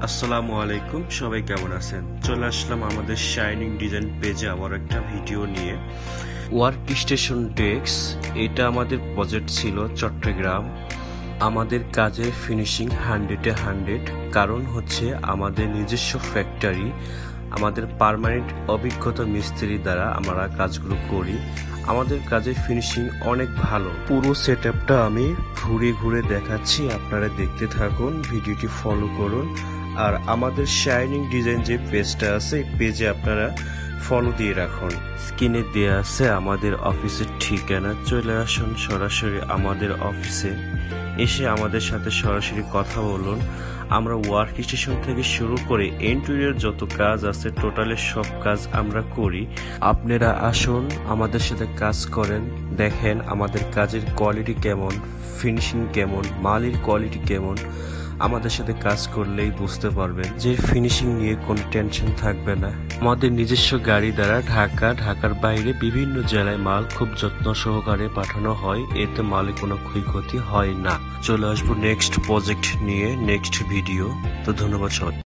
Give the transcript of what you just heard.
আসসালামু আলাইকুম, সবাই কেমন আছেন? চলে আসলাম আমাদের শাইনিং ডিজাইন পেজে আবার একটা ভিডিও নিয়ে। ওয়ার্ক স্টেশন ডেস্ক, এটা আমাদের প্রজেক্ট ছিল চট্টগ্রাম। আমাদের কাজের ফিনিশিং 100-এ 100, কারণ হচ্ছে আমাদের নিজস্ব ফ্যাক্টরি, আমাদের পার্মানেন্ট অভিজ্ঞতা মিস্ত্রি দ্বারা আমরা কাজগুলো করি। আমাদের কাজের ফিনিশিং অনেক ভালো। পুরো সেটআপটা আমি ঘুরে ঘুরে দেখাচ্ছি, আপনারা দেখতে থাকুন, ভিডিওটি ফলো করুন। আর আমাদের শাইনিং ডিজাইন যে পেজটা আছে, এই পেজে আপনারা ফলো দিয়ে রাখুন। স্ক্রিনে দেয়া আছে আমাদের অফিসের ঠিকানা। চলে আসুন সরাসরি আমাদের অফিসে, এসে আমাদের সাথে সরাসরি কথা বলুন। আমরা ওয়ার্ক স্টেশন থেকে শুরু করে ইন্টেরিয়র যত কাজ আছে টোটালের সব কাজ আমরা করি। আপনারা আসুন, আমাদের সাথে কাজ করেন, দেখেন আমাদের কাজের কোয়ালিটি কেমন, ফিনিশিং কেমন, মালের কোয়ালিটি কেমন। আমাদের সাথে কাজ করলেই বুঝতে পারবেন যে ফিনিশিং নিয়ে কোনো টেনশন থাকবে না। আমাদের নিজস্ব গাড়ি দ্বারা ঢাকার বাইরে বিভিন্ন জেলায় মাল খুব যত্ন সহকারে পাঠানো হয়, এতে মালে কোনো ক্ষয়ক্ষতি হয় না। চলে আসবো নেক্সট প্রজেক্ট নিয়ে, নেক্সট ভিডিও। তো ধন্যবাদ সবাই।